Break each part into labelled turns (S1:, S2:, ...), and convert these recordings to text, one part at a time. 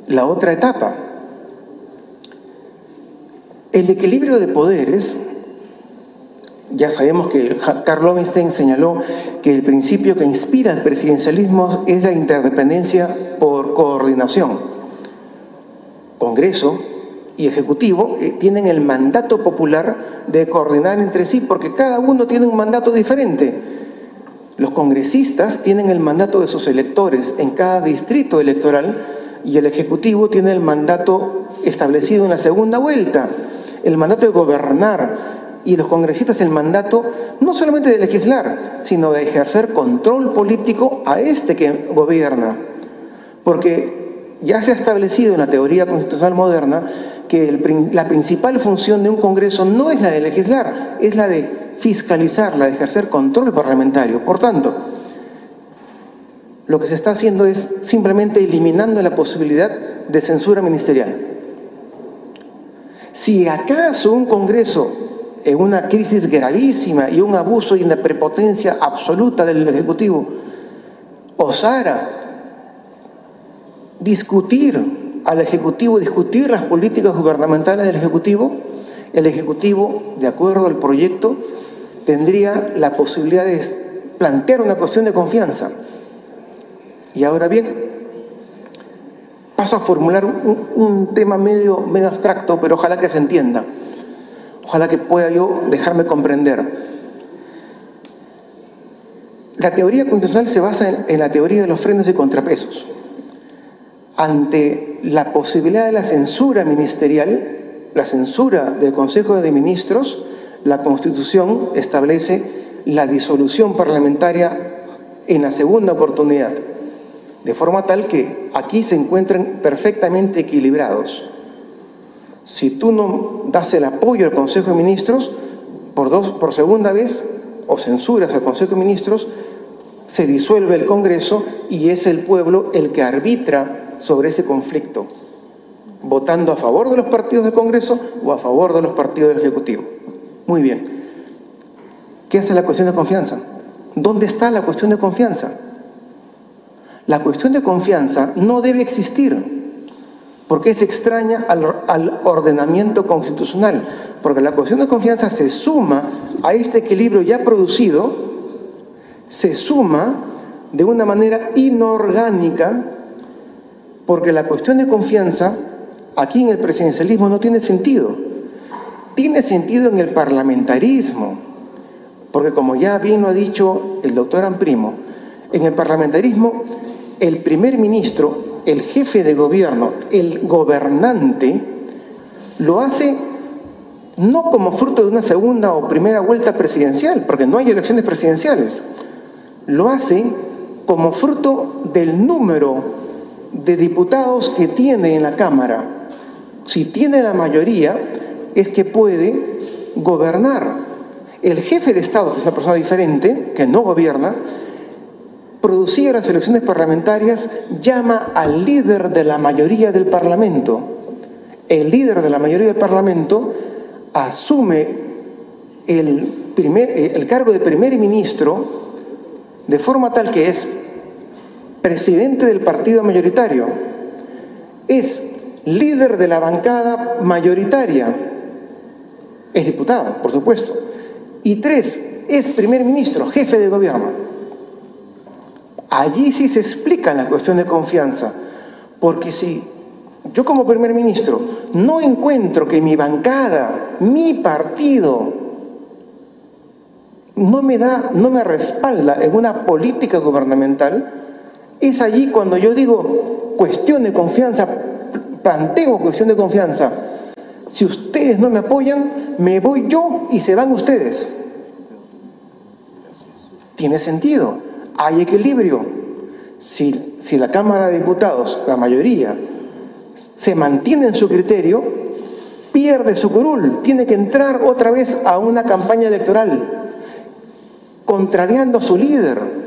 S1: la otra etapa. El equilibrio de poderes, ya sabemos que Karl Lovenstein señaló que el principio que inspira el presidencialismo es la interdependencia por coordinación. Congreso y Ejecutivo tienen el mandato popular de coordinar entre sí porque cada uno tiene un mandato diferente. Los congresistas tienen el mandato de sus electores en cada distrito electoral y el Ejecutivo tiene el mandato establecido en la segunda vuelta, el mandato de gobernar, y los congresistas el mandato no solamente de legislar, sino de ejercer control político a este que gobierna. Porque ya se ha establecido en la teoría constitucional moderna que la principal función de un Congreso no es la de legislar, es la de fiscalizar, la de ejercer control parlamentario. Por tanto, lo que se está haciendo es simplemente eliminando la posibilidad de censura ministerial. Si acaso un Congreso, en una crisis gravísima y un abuso y una prepotencia absoluta del Ejecutivo, osara discutir al Ejecutivo, discutir las políticas gubernamentales del Ejecutivo, el Ejecutivo, de acuerdo al proyecto, tendría la posibilidad de plantear una cuestión de confianza. Y ahora bien, paso a formular un tema medio abstracto, pero ojalá que se entienda. Ojalá que pueda yo dejarme comprender. La teoría constitucional se basa en la teoría de los frenos y contrapesos. Ante la posibilidad de la censura ministerial, la censura del Consejo de Ministros, la Constitución establece la disolución parlamentaria en la segunda oportunidad, de forma tal que aquí se encuentran perfectamente equilibrados. Si tú no das el apoyo al Consejo de Ministros, por segunda vez, o censuras al Consejo de Ministros, se disuelve el Congreso y es el pueblo el que arbitra sobre ese conflicto, votando a favor de los partidos del Congreso o a favor de los partidos del Ejecutivo. Muy bien. ¿Qué hace la cuestión de confianza? ¿Dónde está la cuestión de confianza? La cuestión de confianza no debe existir, porque es extraña al ordenamiento constitucional, porque la cuestión de confianza se suma a este equilibrio ya producido, se suma de una manera inorgánica, porque la cuestión de confianza aquí en el presidencialismo no tiene sentido. Tiene sentido en el parlamentarismo, porque como ya bien lo ha dicho el doctor Amprimo, en el parlamentarismo el primer ministro, el jefe de gobierno, el gobernante, lo hace no como fruto de una segunda o primera vuelta presidencial, porque no hay elecciones presidenciales, lo hace como fruto del número de diputados que tiene en la Cámara. Si tiene la mayoría, es que puede gobernar. El jefe de Estado, que es una persona diferente, que no gobierna, producida las elecciones parlamentarias, llama al líder de la mayoría del Parlamento. El líder de la mayoría del Parlamento asume el cargo de primer ministro de forma tal que es presidente del partido mayoritario, es líder de la bancada mayoritaria, es diputado, por supuesto, y 3, es primer ministro, jefe de gobierno. Allí sí se explica la cuestión de confianza, porque si yo como primer ministro no encuentro que mi bancada, mi partido, no me respalda en una política gubernamental, es allí cuando yo digo cuestión de confianza, planteo cuestión de confianza. Si ustedes no me apoyan, me voy yo y se van ustedes. Tiene sentido. Hay equilibrio. Si la Cámara de Diputados, la mayoría, se mantiene en su criterio, pierde su curul, tiene que entrar otra vez a una campaña electoral, contrariando a su líder.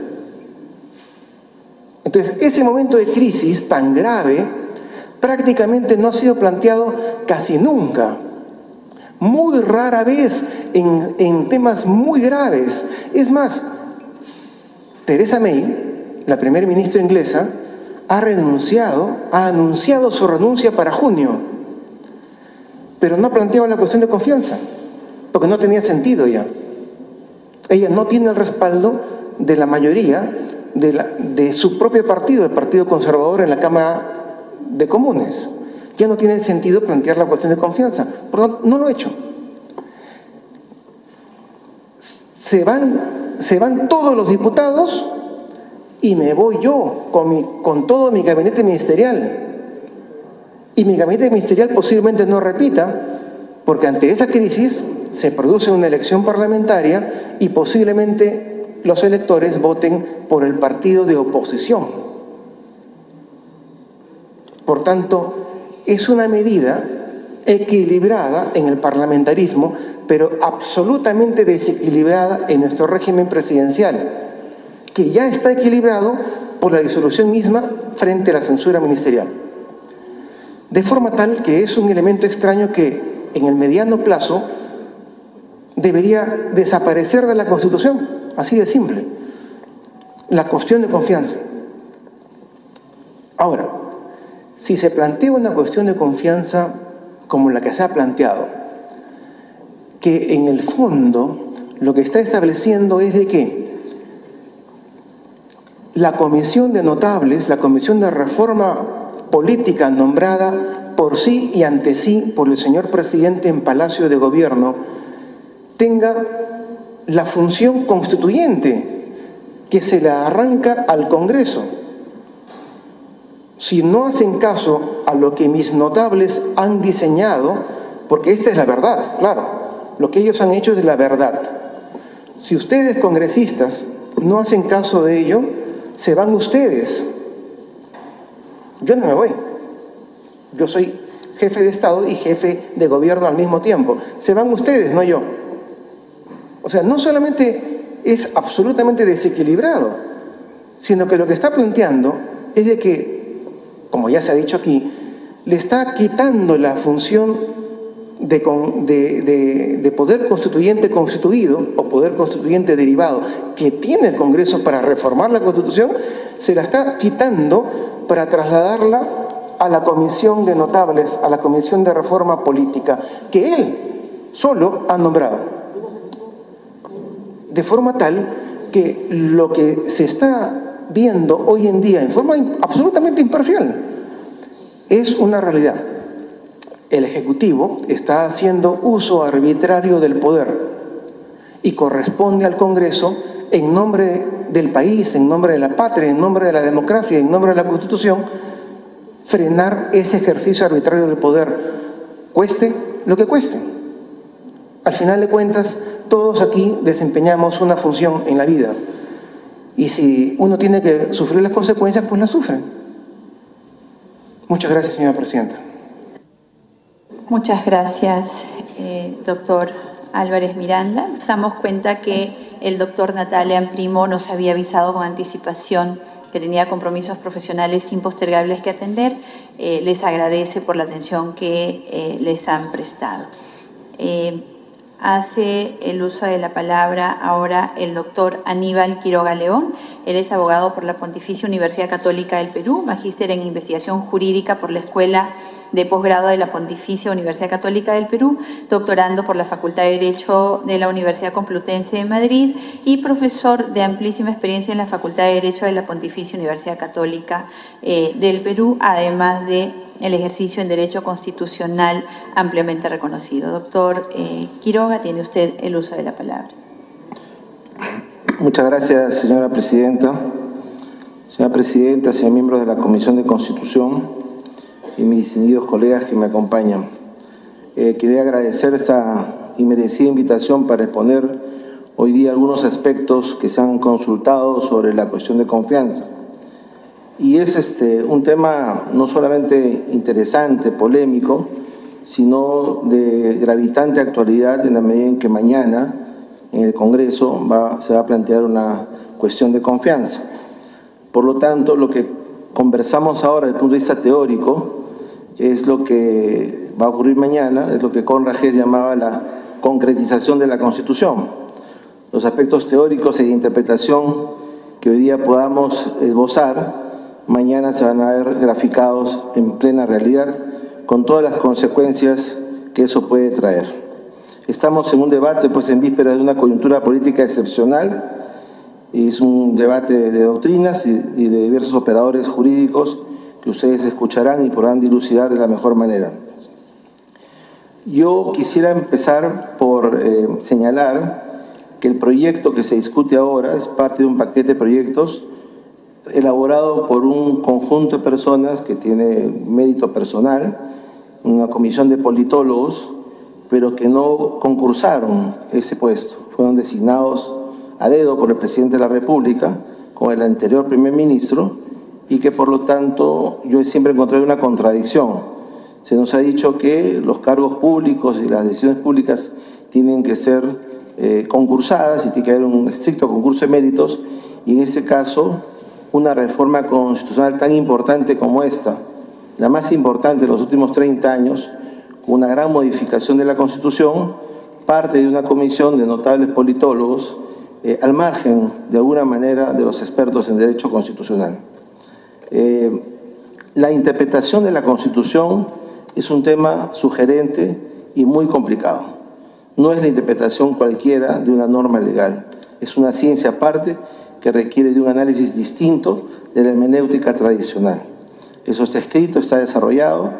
S1: Entonces, ese momento de crisis tan grave prácticamente no ha sido planteado casi nunca. Muy rara vez en temas muy graves. Es más, Theresa May, la primera ministra inglesa, ha renunciado, ha anunciado su renuncia para junio, pero no ha planteado la cuestión de confianza, porque no tenía sentido ya. Ella no tiene el respaldo de la mayoría de su propio partido, el Partido Conservador, en la Cámara de Comunes. Ya no tiene sentido plantear la cuestión de confianza, por lo tanto, no lo ha hecho. Se van todos los diputados y me voy yo con todo mi gabinete ministerial. Y mi gabinete ministerial posiblemente no repita, porque ante esa crisis se produce una elección parlamentaria y posiblemente los electores voten por el partido de oposición. Por tanto, es una medida equilibrada en el parlamentarismo, pero absolutamente desequilibrada en nuestro régimen presidencial, que ya está equilibrado por la disolución misma frente a la censura ministerial. De forma tal que es un elemento extraño que en el mediano plazo debería desaparecer de la Constitución, así de simple, la cuestión de confianza. Ahora, si se plantea una cuestión de confianza como la que se ha planteado, que en el fondo lo que está estableciendo es de que la Comisión de Notables, la Comisión de Reforma Política nombrada por sí y ante sí por el señor presidente en Palacio de Gobierno, tenga la función constituyente que se la arranca al Congreso. Si no hacen caso a lo que mis notables han diseñado, porque esta es la verdad, claro, lo que ellos han hecho es la verdad. Si ustedes, congresistas, no hacen caso de ello, se van ustedes. Yo no me voy. Yo soy jefe de Estado y jefe de gobierno al mismo tiempo. Se van ustedes, no yo. O sea, no solamente es absolutamente desequilibrado, sino que lo que está planteando es de que, como ya se ha dicho aquí, le está quitando la función de poder constituyente constituido o poder constituyente derivado que tiene el Congreso para reformar la Constitución, se la está quitando para trasladarla a la Comisión de Notables, a la Comisión de Reforma Política, que él solo ha nombrado. De forma tal que lo que se está viendo hoy en día en forma absolutamente imparcial es una realidad. El Ejecutivo está haciendo uso arbitrario del poder y corresponde al Congreso, en nombre del país, en nombre de la patria, en nombre de la democracia, en nombre de la Constitución, frenar ese ejercicio arbitrario del poder, cueste lo que cueste. Al final de cuentas, todos aquí desempeñamos una función en la vida y si uno tiene que sufrir las consecuencias, pues las sufre. Muchas gracias, señora presidenta.
S2: Muchas gracias, doctor Álvarez Miranda. Nos damos cuenta que el doctor Natalia Primo nos había avisado con anticipación que tenía compromisos profesionales impostergables que atender. Les agradece por la atención que les han prestado. Hace el uso de la palabra ahora el doctor Aníbal Quiroga León. Él es abogado por la Pontificia Universidad Católica del Perú, magíster en investigación jurídica por la Escuela de Posgrado de la Pontificia Universidad Católica del Perú, doctorando por la Facultad de Derecho de la Universidad Complutense de Madrid y profesor de amplísima experiencia en la Facultad de Derecho de la Pontificia Universidad Católica del Perú, además de el ejercicio en Derecho Constitucional ampliamente reconocido. Doctor Quiroga, tiene usted el uso de la palabra.
S3: Muchas gracias, señora presidenta. Señora presidenta, señores miembros de la Comisión de Constitución y mis distinguidos colegas que me acompañan. Quería agradecer esta inmerecida invitación para exponer hoy día algunos aspectos que se han consultado sobre la cuestión de confianza. Y es un tema no solamente interesante, polémico, sino de gravitante actualidad en la medida en que mañana en el Congreso se va a plantear una cuestión de confianza. Por lo tanto, lo que conversamos ahora desde el punto de vista teórico es lo que va a ocurrir mañana, es lo que Conrad Hess llamaba la concretización de la Constitución. Los aspectos teóricos e de interpretación que hoy día podamos esbozar mañana se van a ver graficados en plena realidad con todas las consecuencias que eso puede traer. Estamos en un debate pues en vísperas de una coyuntura política excepcional. Es un debate de doctrinas y de diversos operadores jurídicos que ustedes escucharán y podrán dilucidar de la mejor manera. Yo quisiera empezar por señalar que el proyecto que se discute ahora es parte de un paquete de proyectos elaborado por un conjunto de personas que tiene mérito personal, una comisión de politólogos, pero que no concursaron ese puesto. Fueron designados a dedo por el presidente de la República con el anterior primer ministro y que por lo tanto yo siempre encontré una contradicción. Se nos ha dicho que los cargos públicos y las decisiones públicas tienen que ser concursadas y tiene que haber un estricto concurso de méritos, y en este caso una reforma constitucional tan importante como esta, la más importante de los últimos 30 años, con una gran modificación de la Constitución, parte de una comisión de notables politólogos al margen, de alguna manera, de los expertos en derecho constitucional. La interpretación de la Constitución es un tema sugerente y muy complicado. No es la interpretación cualquiera de una norma legal, es una ciencia aparte que requiere de un análisis distinto de la hermenéutica tradicional. Eso está escrito, está desarrollado,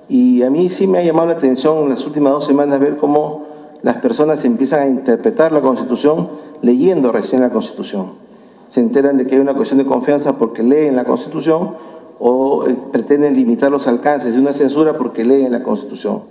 S3: y a mí sí me ha llamado la atención en las últimas 2 semanas ver cómo las personas empiezan a interpretar la Constitución leyendo recién la Constitución. Se enteran de que hay una cuestión de confianza porque leen la Constitución, o pretenden limitar los alcances de una censura porque leen la Constitución.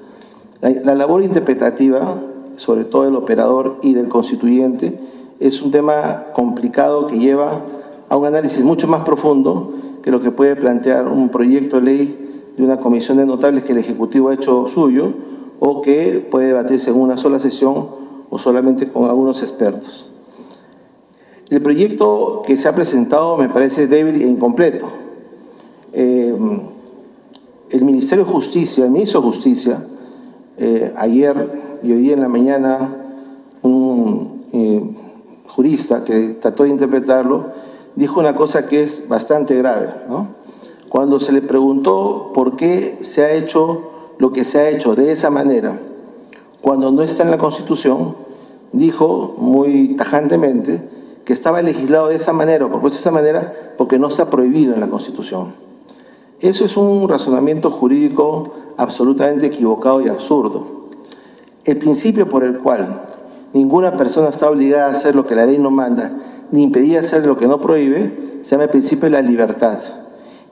S3: La labor interpretativa, sobre todo del operador y del constituyente, es un tema complicado que lleva a un análisis mucho más profundo que lo que puede plantear un proyecto de ley de una comisión de notables que el Ejecutivo ha hecho suyo, o que puede debatirse en una sola sesión o solamente con algunos expertos. El proyecto que se ha presentado me parece débil e incompleto. El Ministerio de Justicia, el Ministro de Justicia, ayer y hoy día en la mañana, un jurista que trató de interpretarlo, dijo una cosa que es bastante grave, ¿no? Cuando se le preguntó por qué se ha hecho lo que se ha hecho de esa manera, cuando no está en la Constitución, dijo muy tajantemente que estaba legislado de esa manera o propuesto de esa manera porque no está prohibido en la Constitución. Eso es un razonamiento jurídico absolutamente equivocado y absurdo. El principio por el cual ninguna persona está obligada a hacer lo que la ley no manda, ni impedida hacer lo que no prohíbe, se llama el principio de la libertad.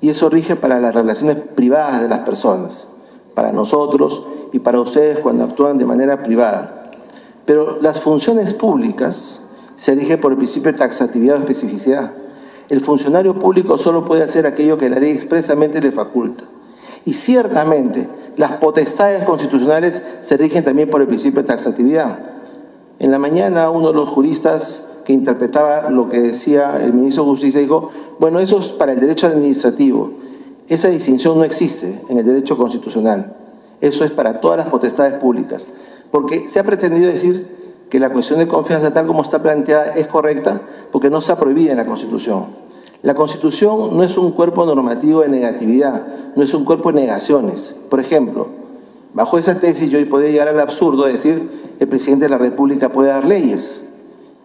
S3: Y eso rige para las relaciones privadas de las personas, para nosotros y para ustedes cuando actúan de manera privada. Pero las funciones públicas se rigen por el principio de taxatividad o especificidad. El funcionario público solo puede hacer aquello que la ley expresamente le faculta. Y ciertamente las potestades constitucionales se rigen también por el principio de taxatividad. En la mañana uno de los juristas que interpretaba lo que decía el ministro de Justicia dijo, bueno, eso es para el derecho administrativo. Esa distinción no existe en el derecho constitucional. Eso es para todas las potestades públicas. Porque se ha pretendido decir que la cuestión de confianza tal como está planteada es correcta porque no está prohibida en la Constitución. La Constitución no es un cuerpo normativo de negatividad, no es un cuerpo de negaciones. Por ejemplo, bajo esa tesis yo podría llegar al absurdo de decir el presidente de la República puede dar leyes.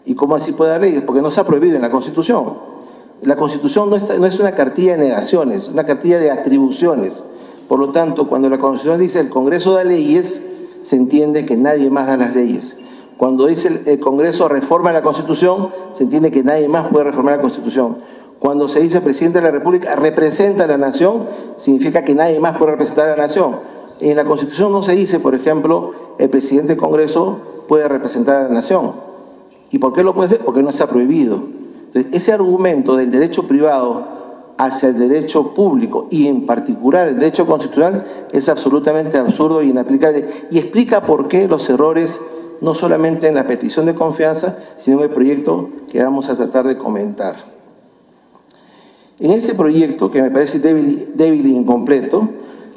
S3: ¿Y cómo así puede dar leyes? Porque no está prohibido en la Constitución. La Constitución no es una cartilla de negaciones, es una cartilla de atribuciones. Por lo tanto, cuando la Constitución dice el Congreso da leyes, se entiende que nadie más da las leyes. Cuando dice el Congreso reforma la Constitución, se entiende que nadie más puede reformar la Constitución. Cuando se dice el presidente de la República representa a la nación, significa que nadie más puede representar a la nación. En la Constitución no se dice, por ejemplo, el presidente del Congreso puede representar a la nación. ¿Y por qué lo puede hacer? Porque no está prohibido. Entonces, ese argumento del derecho privado hacia el derecho público y en particular el derecho constitucional es absolutamente absurdo y inaplicable. Y explica por qué los errores no solamente en la petición de confianza, sino en el proyecto que vamos a tratar de comentar. En ese proyecto, que me parece débil e incompleto,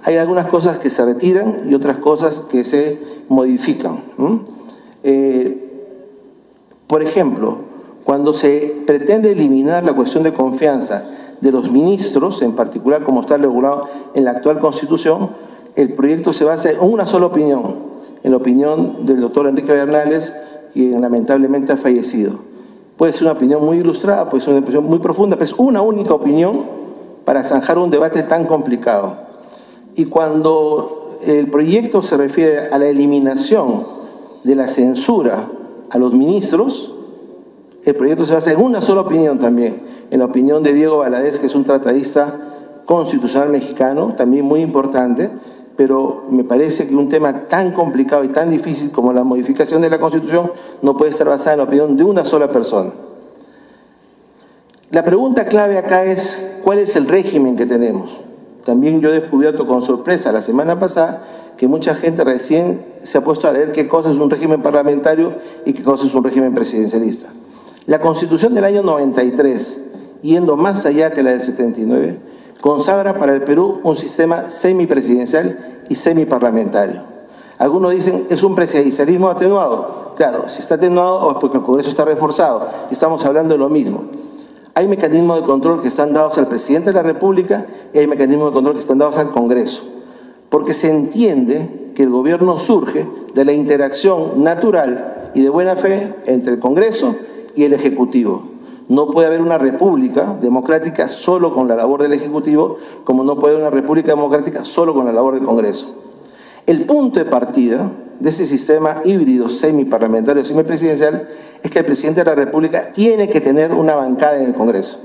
S3: hay algunas cosas que se retiran y otras cosas que se modifican. Por ejemplo, cuando se pretende eliminar la cuestión de confianza de los ministros, en particular como está regulado en la actual Constitución, el proyecto se basa en una sola opinión, en la opinión del doctor Enrique Bernales, quien lamentablemente ha fallecido. Puede ser una opinión muy ilustrada, puede ser una opinión muy profunda, pero es una única opinión para zanjar un debate tan complicado. Y cuando el proyecto se refiere a la eliminación de la censura a los ministros, el proyecto se basa en una sola opinión también, en la opinión de Diego Valadez, que es un tratadista constitucional mexicano, también muy importante, pero me parece que un tema tan complicado y tan difícil como la modificación de la Constitución no puede estar basada en la opinión de una sola persona. La pregunta clave acá es, ¿cuál es el régimen que tenemos? También yo he descubierto con sorpresa la semana pasada que mucha gente recién se ha puesto a leer qué cosa es un régimen parlamentario y qué cosa es un régimen presidencialista. La Constitución del año 93, yendo más allá que la del 79, consagra para el Perú un sistema semipresidencial y semiparlamentario. Algunos dicen es un presidencialismo atenuado. Claro, si está atenuado es porque el Congreso está reforzado. Estamos hablando de lo mismo. Hay mecanismos de control que están dados al presidente de la República y hay mecanismos de control que están dados al Congreso. Porque se entiende que el gobierno surge de la interacción natural y de buena fe entre el Congreso y el Ejecutivo. No puede haber una república democrática solo con la labor del Ejecutivo, como no puede haber una república democrática solo con la labor del Congreso. El punto de partida de ese sistema híbrido semiparlamentario, semipresidencial, es que el presidente de la República tiene que tener una bancada en el Congreso.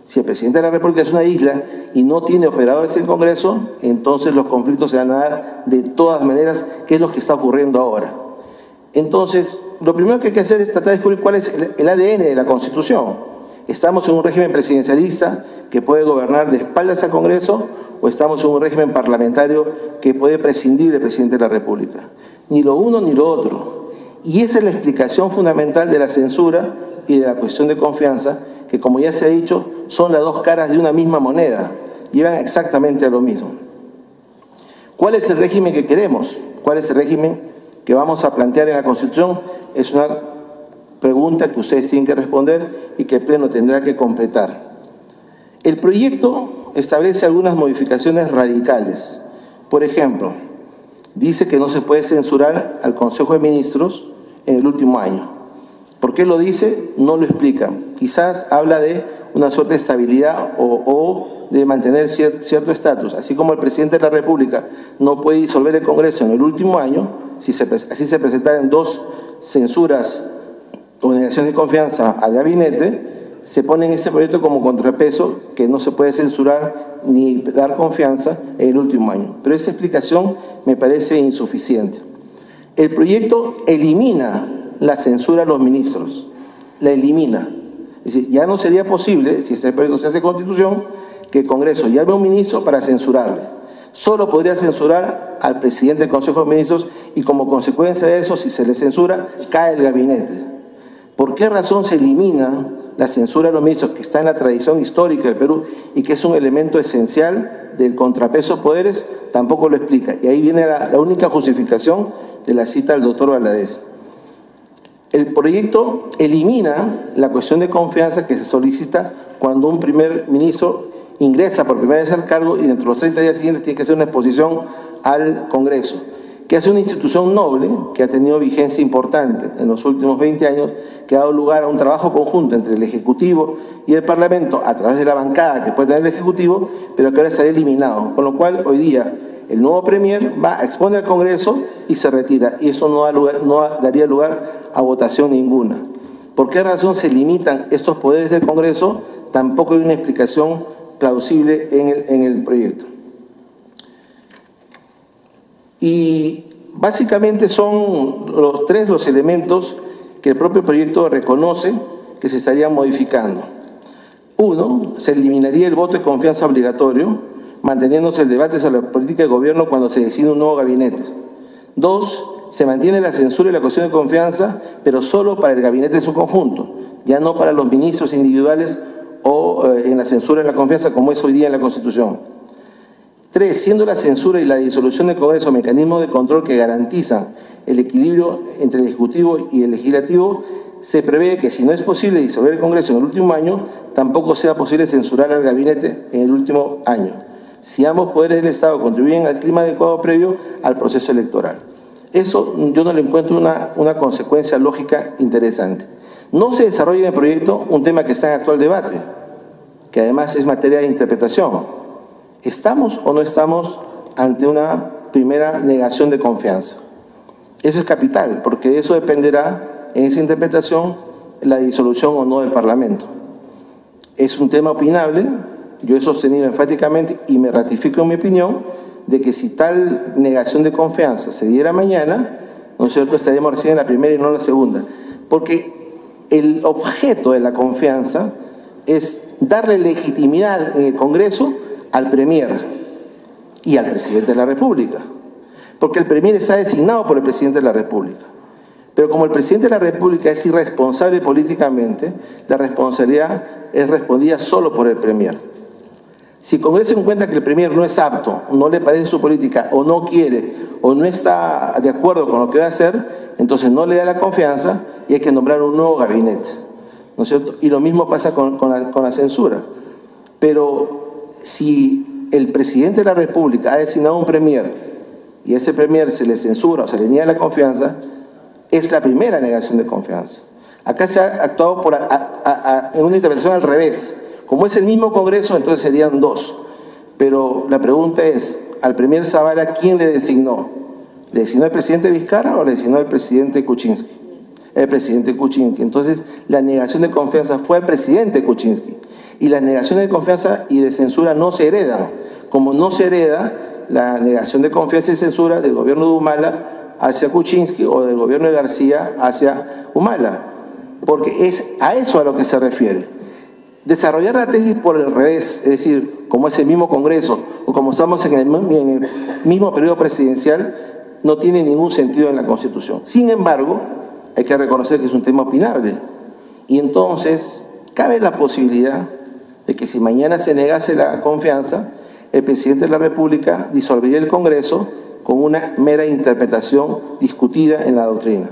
S3: Si el presidente de la República es una isla y no tiene operadores en el Congreso, entonces los conflictos se van a dar de todas maneras, que es lo que está ocurriendo ahora. Entonces, lo primero que hay que hacer es tratar de descubrir cuál es el ADN de la Constitución. ¿Estamos en un régimen presidencialista que puede gobernar de espaldas al Congreso o estamos en un régimen parlamentario que puede prescindir del presidente de la República? Ni lo uno ni lo otro. Y esa es la explicación fundamental de la censura y de la cuestión de confianza, que como ya se ha dicho, son las dos caras de una misma moneda, llevan exactamente a lo mismo. ¿Cuál es el régimen que queremos? ¿Cuál es el régimen que vamos a plantear en la Constitución? Es una pregunta que ustedes tienen que responder y que el Pleno tendrá que completar. El proyecto establece algunas modificaciones radicales. Por ejemplo, dice que no se puede censurar al Consejo de Ministros en el último año. ¿Por qué lo dice? No lo explica. Quizás habla de una suerte de estabilidad o de mantener cierto estatus. Así como el presidente de la República no puede disolver el Congreso en el último año, así se presentaran dos censuras o negaciones de confianza al gabinete, se pone en este proyecto como contrapeso que no se puede censurar ni dar confianza en el último año. Pero esa explicación me parece insuficiente. El proyecto elimina la censura a los ministros, la elimina. Es decir, ya no sería posible, si este proyecto se hace constitución, que el Congreso llame a un ministro para censurarle. Solo podría censurar al presidente del Consejo de Ministros y como consecuencia de eso, si se le censura, cae el gabinete. ¿Por qué razón se elimina la censura a los ministros, que está en la tradición histórica del Perú y que es un elemento esencial del contrapeso de poderes? Tampoco lo explica. Y ahí viene la única justificación de la cita del doctor Valadez. El proyecto elimina la cuestión de confianza que se solicita cuando un primer ministro ingresa por primera vez al cargo y dentro de los 30 días siguientes tiene que hacer una exposición al Congreso, que es una institución noble que ha tenido vigencia importante en los últimos 20 años, que ha dado lugar a un trabajo conjunto entre el Ejecutivo y el Parlamento a través de la bancada que puede tener el Ejecutivo, pero que ahora será eliminado, con lo cual hoy día el nuevo Premier va a exponer al Congreso y se retira, y eso no daría lugar a votación ninguna. ¿Por qué razón se limitan estos poderes del Congreso? Tampoco hay una explicación plausible en el proyecto. Y básicamente son los elementos que el propio proyecto reconoce que se estarían modificando. Uno, se eliminaría el voto de confianza obligatorio, manteniéndose el debate sobre la política de gobierno cuando se decide un nuevo gabinete. Dos, se mantiene la censura y la cuestión de confianza, pero solo para el gabinete en su conjunto, ya no para los ministros individuales o en la censura y la confianza como es hoy día en la Constitución. Tres, siendo la censura y la disolución del Congreso mecanismos de control que garantizan el equilibrio entre el Ejecutivo y el Legislativo, se prevé que si no es posible disolver el Congreso en el último año, tampoco sea posible censurar al gabinete en el último año, si ambos poderes del Estado contribuyen al clima adecuado previo al proceso electoral. Eso yo no le encuentro una consecuencia lógica interesante. No se desarrolla en el proyecto un tema que está en actual debate, que además es materia de interpretación. ¿Estamos o no estamos ante una primera negación de confianza? Eso es capital, porque de eso dependerá en esa interpretación la disolución o no del Parlamento. Es un tema opinable, yo he sostenido enfáticamente y me ratifico en mi opinión de que si tal negación de confianza se diera mañana, ¿no es cierto?, estaríamos recién en la primera y no en la segunda, porque el objeto de la confianza es darle legitimidad en el Congreso al Premier y al Presidente de la República, porque el Premier está designado por el Presidente de la República. Pero como el Presidente de la República es irresponsable políticamente, la responsabilidad es respondida solo por el Premier. Si el Congreso encuentra que el Premier no es apto, no le parece su política, o no quiere, o no está de acuerdo con lo que va a hacer, entonces no le da la confianza y hay que nombrar un nuevo gabinete, ¿no es cierto? Y lo mismo pasa con la censura. Pero si el Presidente de la República ha designado un Premier y a ese Premier se le censura o se le niega la confianza, es la primera negación de confianza. Acá se ha actuado en una interpretación al revés. Como es el mismo Congreso, entonces serían dos. Pero la pregunta es, ¿al Premier Zavala quién le designó? ¿Le designó el presidente Vizcarra o le designó el presidente Kuczynski? El presidente Kuczynski. Entonces, la negación de confianza fue al presidente Kuczynski. Y las negaciones de confianza y de censura no se heredan. Como no se hereda la negación de confianza y censura del gobierno de Humala hacia Kuczynski o del gobierno de García hacia Humala. Porque es a eso a lo que se refiere. Desarrollar la tesis por el revés, es decir, como es el mismo Congreso o como estamos en el mismo periodo presidencial, no tiene ningún sentido en la Constitución. Sin embargo, hay que reconocer que es un tema opinable. Y entonces, cabe la posibilidad de que si mañana se negase la confianza, el presidente de la República disolvería el Congreso con una mera interpretación discutida en la doctrina,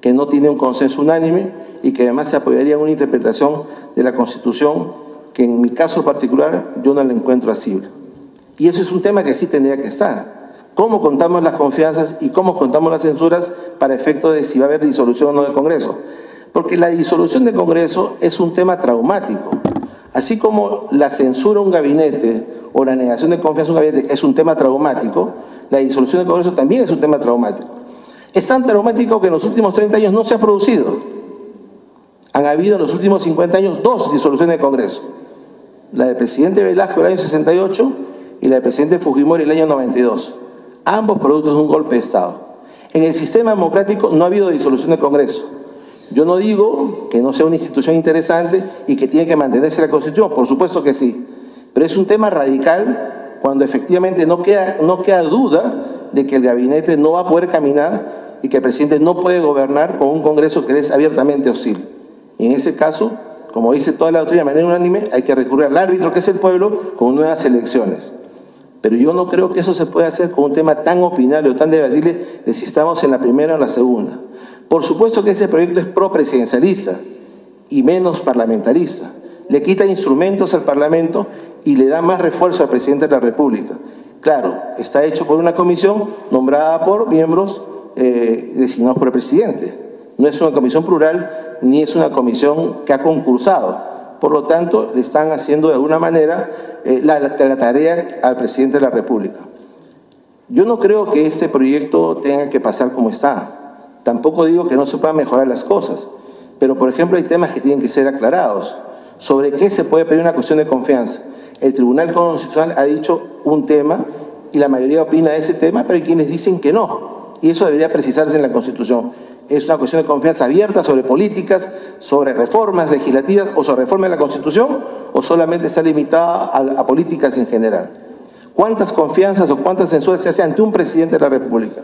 S3: que no tiene un consenso unánime y que además se apoyaría en una interpretación de la Constitución que en mi caso particular yo no la encuentro asible. Y eso es un tema que sí tendría que estar. ¿Cómo contamos las confianzas y cómo contamos las censuras para efecto de si va a haber disolución o no del Congreso? Porque la disolución del Congreso es un tema traumático. Así como la censura a un gabinete o la negación de confianza a un gabinete es un tema traumático, la disolución del Congreso también es un tema traumático. Es tan traumático que en los últimos 30 años no se ha producido. Han habido en los últimos 50 años 2 disoluciones del Congreso. La del presidente Velasco el año 68 y la del presidente Fujimori el año 92. Ambos productos de un golpe de Estado. En el sistema democrático no ha habido disolución del Congreso. Yo no digo que no sea una institución interesante y que tiene que mantenerse la Constitución, por supuesto que sí. Pero es un tema radical cuando efectivamente no queda duda de que el gabinete no va a poder caminar y que el presidente no puede gobernar con un Congreso que es abiertamente hostil. Y en ese caso, como dice toda la doctrina de manera unánime, hay que recurrir al árbitro que es el pueblo con nuevas elecciones. Pero yo no creo que eso se pueda hacer con un tema tan opinable o tan debatible de si estamos en la primera o en la segunda. Por supuesto que ese proyecto es pro-presidencialista y menos parlamentarista. Le quita instrumentos al Parlamento y le da más refuerzo al presidente de la República. Claro, está hecho por una comisión nombrada por miembros designados por el presidente. No es una comisión plural ni es una comisión que ha concursado. Por lo tanto, le están haciendo de alguna manera la tarea al presidente de la República. Yo no creo que este proyecto tenga que pasar como está. Tampoco digo que no se puedan mejorar las cosas. Pero, por ejemplo, hay temas que tienen que ser aclarados. ¿Sobre qué se puede pedir una cuestión de confianza? El Tribunal Constitucional ha dicho un tema y la mayoría opina de ese tema, pero hay quienes dicen que no. Y eso debería precisarse en la Constitución. ¿Es una cuestión de confianza abierta sobre políticas, sobre reformas legislativas o sobre reforma de la Constitución? ¿O solamente está limitada a políticas en general? ¿Cuántas confianzas o cuántas censuras se hace ante un presidente de la República?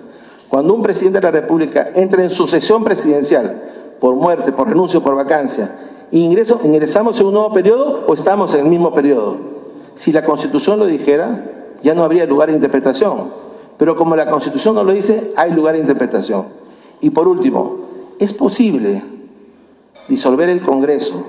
S3: Cuando un presidente de la República entra en sucesión presidencial, por muerte, por renuncia o por vacancia, ¿ingresamos en un nuevo periodo o estamos en el mismo periodo? Si la Constitución lo dijera, ya no habría lugar de interpretación. Pero como la Constitución no lo dice, hay lugar de interpretación. Y por último, es posible disolver el Congreso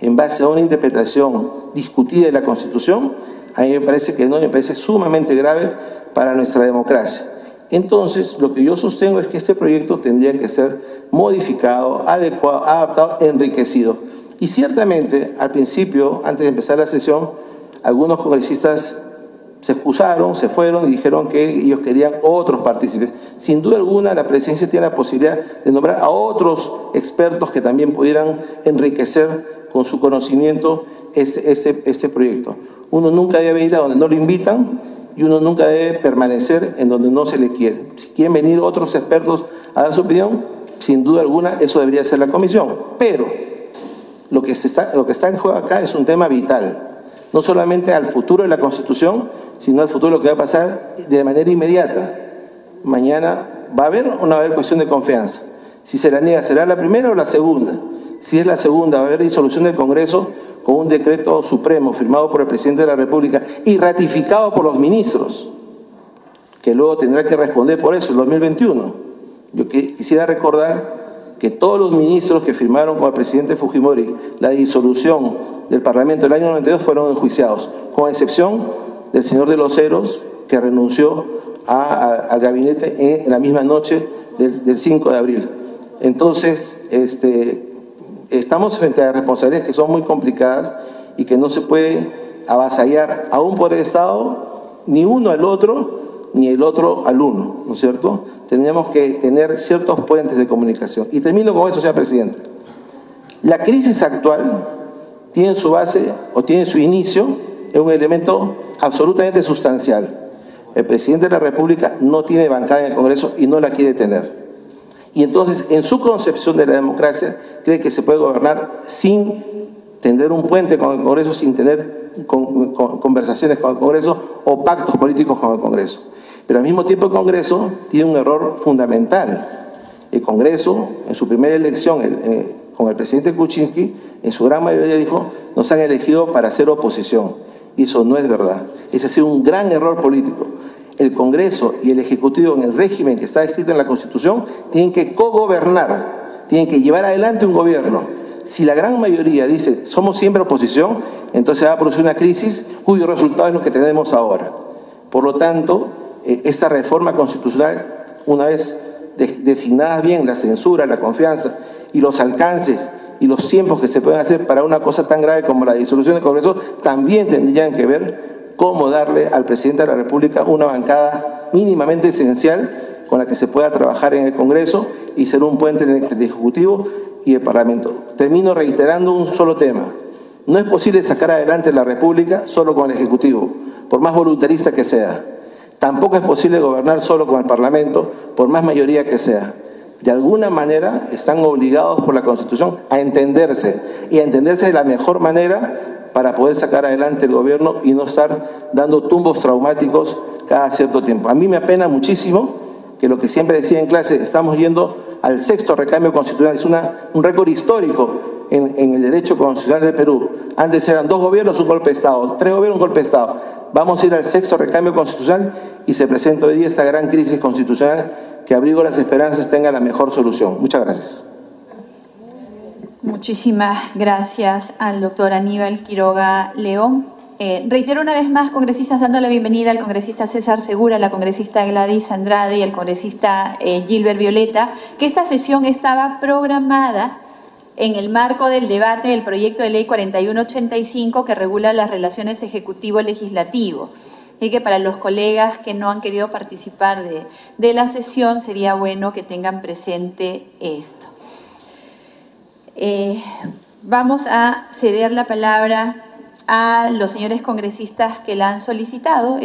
S3: en base a una interpretación discutida de la Constitución, a mí me parece que no, me parece sumamente grave para nuestra democracia. Entonces, lo que yo sostengo es que este proyecto tendría que ser modificado, adecuado, adaptado, enriquecido. Y ciertamente, al principio, antes de empezar la sesión, algunos congresistas se excusaron, se fueron y dijeron que ellos querían otros partícipes. Sin duda alguna, la presidencia tiene la posibilidad de nombrar a otros expertos que también pudieran enriquecer con su conocimiento este proyecto. Uno nunca debe ir a donde no lo invitan y uno nunca debe permanecer en donde no se le quiere. Si quieren venir otros expertos a dar su opinión, sin duda alguna eso debería ser la comisión. Pero lo que está en juego acá es un tema vital, no solamente al futuro de la Constitución, sino al futuro de lo que va a pasar de manera inmediata. Mañana va a haber o no va a haber cuestión de confianza. Si se la niega, ¿será la primera o la segunda? Si es la segunda, va a haber disolución del Congreso con un decreto supremo firmado por el presidente de la República y ratificado por los ministros, que luego tendrá que responder por eso el 2021. Yo quisiera recordar que todos los ministros que firmaron con el presidente Fujimori la disolución del Parlamento del año 92 fueron enjuiciados, con excepción del señor de los Heros, que renunció al gabinete en la misma noche del 5 de abril. Entonces, estamos frente a responsabilidades que son muy complicadas y que no se puede avasallar a un poder de Estado, ni uno al otro, ni el otro al uno, ¿no es cierto? Tendríamos que tener ciertos puentes de comunicación. Y termino con eso, señor presidente. La crisis actual tiene su base o tiene su inicio en un elemento absolutamente sustancial. El presidente de la República no tiene bancada en el Congreso y no la quiere tener. Y entonces, en su concepción de la democracia, cree que se puede gobernar sin tender un puente con el Congreso, sin tener conversaciones con el Congreso o pactos políticos con el Congreso. Pero al mismo tiempo el Congreso tiene un error fundamental. El Congreso, en su primera elección con el presidente Kuczynski, en su gran mayoría dijo, nos han elegido para hacer oposición. Y eso no es verdad. Ese ha sido un gran error político. El Congreso y el Ejecutivo, en el régimen que está escrito en la Constitución, tienen que cogobernar, tienen que llevar adelante un gobierno. Si la gran mayoría dice, somos siempre oposición, entonces va a producir una crisis cuyo resultado es lo que tenemos ahora. Por lo tanto, esta reforma constitucional, una vez designadas bien la censura, la confianza y los alcances y los tiempos que se pueden hacer para una cosa tan grave como la disolución del Congreso, también tendrían que ver cómo darle al presidente de la República una bancada mínimamente esencial con la que se pueda trabajar en el Congreso y ser un puente entre el Ejecutivo y el Parlamento. Termino reiterando un solo tema. No es posible sacar adelante la República solo con el Ejecutivo, por más voluntarista que sea. Tampoco es posible gobernar solo con el Parlamento, por más mayoría que sea. De alguna manera están obligados por la Constitución a entenderse, y a entenderse de la mejor manera para poder sacar adelante el gobierno y no estar dando tumbos traumáticos cada cierto tiempo. A mí me apena muchísimo que lo que siempre decía en clase, estamos yendo al 6º recambio constitucional, es un récord histórico en el derecho constitucional del Perú. Antes eran 2 gobiernos, un golpe de Estado, 3 gobiernos, un golpe de Estado. Vamos a ir al 6º recambio constitucional y se presenta hoy día esta gran crisis constitucional que, abrigo las esperanzas, tenga la mejor solución. Muchas gracias.
S2: Muchísimas gracias al doctor Aníbal Quiroga León. Reitero una vez más, congresistas, dando la bienvenida al congresista César Segura, a la congresista Gladys Andrade y al congresista Gilbert Violeta, que esta sesión estaba programada en el marco del debate del proyecto de ley 4185 que regula las relaciones ejecutivo-legislativo. Y que para los colegas que no han querido participar de la sesión sería bueno que tengan presente esto. Vamos a ceder la palabra a los señores congresistas que la han solicitado.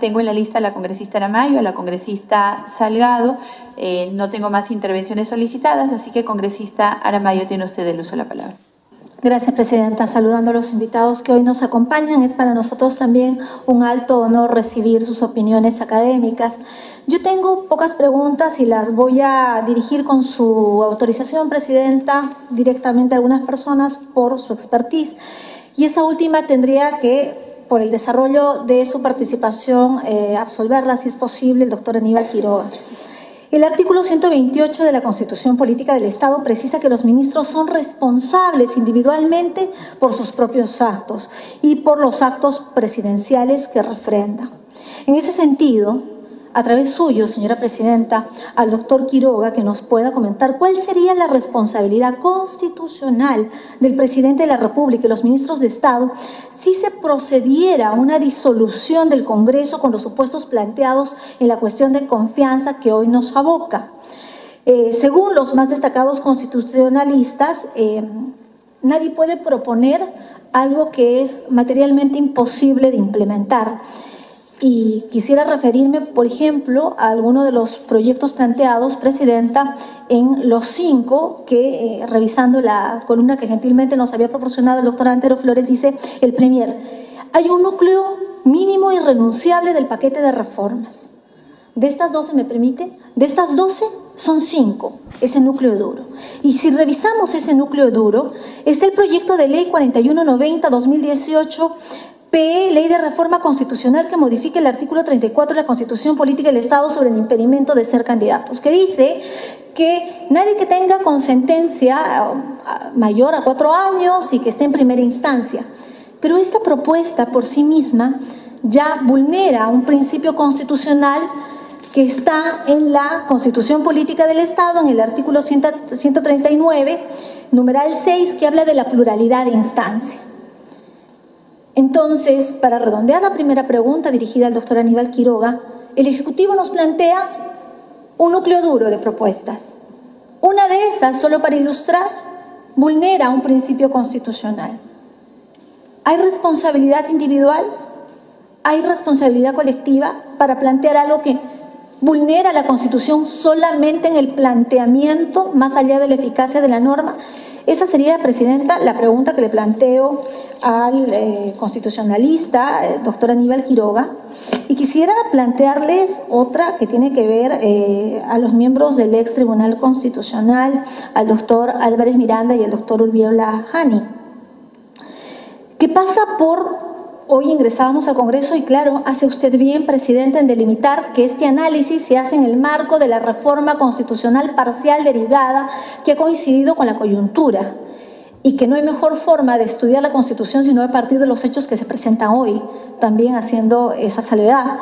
S2: Tengo en la lista a la congresista Aramayo, a la congresista Salgado. No tengo más intervenciones solicitadas, así que congresista Aramayo, tiene usted el uso de la palabra.
S4: Gracias, presidenta. Saludando a los invitados que hoy nos acompañan. Es para nosotros también un alto honor recibir sus opiniones académicas. Yo tengo pocas preguntas y las voy a dirigir con su autorización, presidenta, directamente a algunas personas por su expertise. Y esta última tendría que, por el desarrollo de su participación, absolverla, si es posible, el doctor Aníbal Quiroga. El artículo 128 de la Constitución Política del Estado precisa que los ministros son responsables individualmente por sus propios actos y por los actos presidenciales que refrendan. En ese sentido, a través suyo, señora presidenta, al doctor Quiroga, que nos pueda comentar cuál sería la responsabilidad constitucional del presidente de la República y los ministros de Estado si se procediera a una disolución del Congreso con los supuestos planteados en la cuestión de confianza que hoy nos aboca. Según los más destacados constitucionalistas, nadie puede proponer algo que es materialmente imposible de implementar. Y quisiera referirme, por ejemplo, a alguno de los proyectos planteados, Presidenta, en los 5 que, revisando la columna que gentilmente nos había proporcionado el doctor Antero Flores, dice el Premier: hay un núcleo mínimo irrenunciable del paquete de reformas. De estas 12, ¿me permite? De estas 12 son 5, ese núcleo duro. Y si revisamos ese núcleo duro, está el proyecto de ley 4190-2018, PE, Ley de Reforma Constitucional que modifica el artículo 34 de la Constitución Política del Estado sobre el impedimento de ser candidatos, que dice que nadie que tenga con sentencia mayor a 4 años y que esté en primera instancia. Pero esta propuesta por sí misma ya vulnera un principio constitucional que está en la Constitución Política del Estado, en el artículo 139, numeral 6, que habla de la pluralidad de instancia. Entonces, para redondear la primera pregunta dirigida al doctor Aníbal Quiroga, el Ejecutivo nos plantea un núcleo duro de propuestas. Una de esas, solo para ilustrar, vulnera un principio constitucional. ¿Hay responsabilidad individual? ¿Hay responsabilidad colectiva para plantear algo que vulnera la Constitución solamente en el planteamiento, más allá de la eficacia de la norma? Esa sería, Presidenta, la pregunta que le planteo al constitucionalista, doctor Aníbal Quiroga. Y quisiera plantearles otra que tiene que ver a los miembros del ex Tribunal Constitucional, al doctor Álvarez Miranda y al doctor Urbiola Jani. ¿Qué pasa por...? Hoy ingresábamos al Congreso y claro, hace usted bien, Presidente, en delimitar que este análisis se hace en el marco de la reforma constitucional parcial derivada que ha coincidido con la coyuntura y que no hay mejor forma de estudiar la Constitución sino a partir de los hechos que se presentan hoy, también haciendo esa salvedad.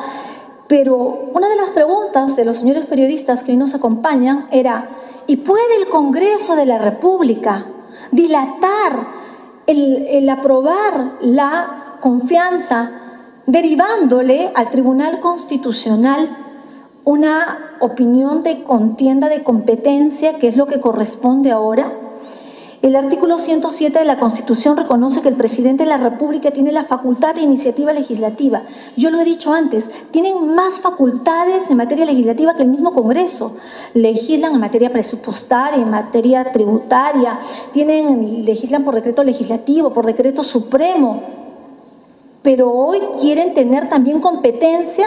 S4: Pero una de las preguntas de los señores periodistas que hoy nos acompañan era: ¿y puede el Congreso de la República dilatar el aprobar la confianza, derivándole al Tribunal Constitucional una opinión de contienda de competencia, que es lo que corresponde ahora? El artículo 107 de la Constitución reconoce que el presidente de la República tiene la facultad de iniciativa legislativa. Yo lo he dicho antes, tienen más facultades en materia legislativa que el mismo Congreso. Legislan en materia presupuestaria, en materia tributaria, legislan por decreto legislativo, por decreto supremo. Pero hoy quieren tener también competencia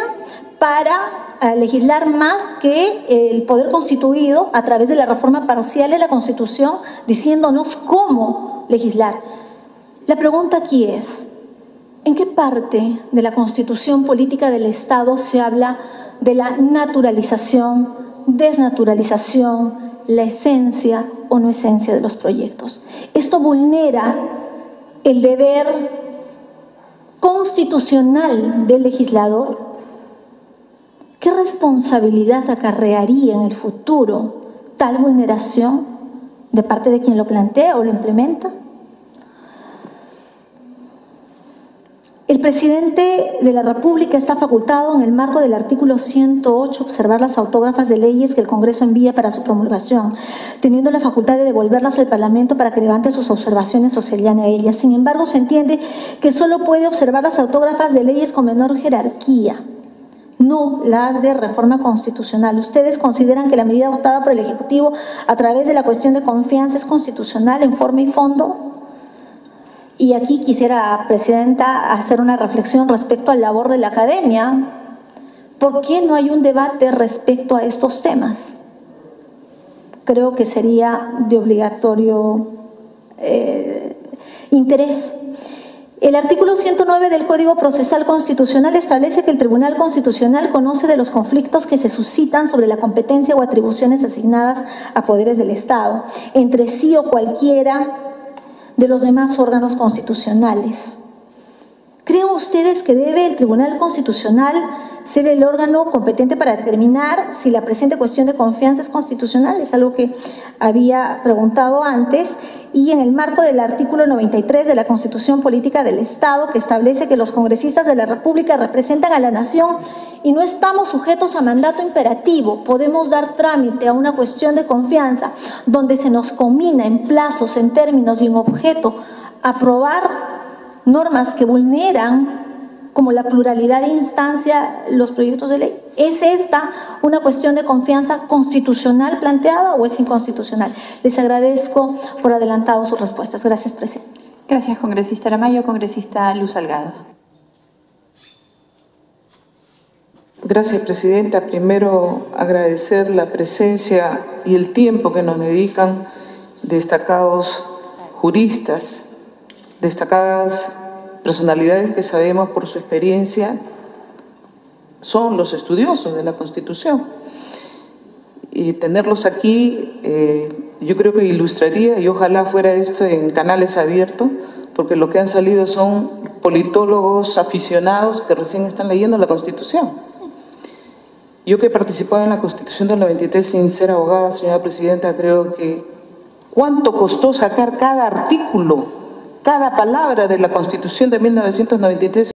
S4: para legislar más que el poder constituido a través de la reforma parcial de la Constitución, diciéndonos cómo legislar. La pregunta aquí es: ¿en qué parte de la Constitución Política del Estado se habla de la naturalización, desnaturalización, la esencia o no esencia de los proyectos? Esto vulnera el deber constitucional del legislador. ¿Qué responsabilidad acarrearía en el futuro tal vulneración de parte de quien lo plantea o lo implementa? El presidente de la República está facultado en el marco del artículo 108 observar las autógrafas de leyes que el Congreso envía para su promulgación, teniendo la facultad de devolverlas al Parlamento para que levante sus observaciones o se llane a ellas. Sin embargo, se entiende que solo puede observar las autógrafas de leyes con menor jerarquía, no las de reforma constitucional. ¿Ustedes consideran que la medida adoptada por el Ejecutivo a través de la cuestión de confianza es constitucional en forma y fondo? Y aquí quisiera, Presidenta, hacer una reflexión respecto a la labor de la academia. ¿Por qué no hay un debate respecto a estos temas? Creo que sería de obligatorio interés. El artículo 109 del Código Procesal Constitucional establece que el Tribunal Constitucional conoce de los conflictos que se suscitan sobre la competencia o atribuciones asignadas a poderes del Estado, entre sí o cualquiera de los demás órganos constitucionales. ¿Creen ustedes que debe el Tribunal Constitucional ser el órgano competente para determinar si la presente cuestión de confianza es constitucional? Es algo que había preguntado antes. Y en el marco del artículo 93 de la Constitución Política del Estado, que establece que los congresistas de la República representan a la nación y no estamos sujetos a mandato imperativo, podemos dar trámite a una cuestión de confianza donde se nos conmina en plazos, en términos y en objeto aprobar normas que vulneran como la pluralidad de instancia los proyectos de ley. ¿Es esta una cuestión de confianza constitucional planteada o es inconstitucional? Les agradezco por adelantado sus respuestas. Gracias, presidente.
S2: Gracias, congresista Aramayo. Congresista Luz Salgado.
S5: Gracias, presidenta. Primero, agradecer la presencia y el tiempo que nos dedican destacados juristas, destacadas personalidades que sabemos por su experiencia son los estudiosos de la Constitución. Y tenerlos aquí yo creo que ilustraría, y ojalá fuera esto en canales abiertos, porque lo que han salido son politólogos aficionados que recién están leyendo la Constitución. Yo que he participado en la Constitución del 93 sin ser abogada, señora presidenta, creo que cuánto costó sacar cada artículo, cada palabra de la Constitución de 1993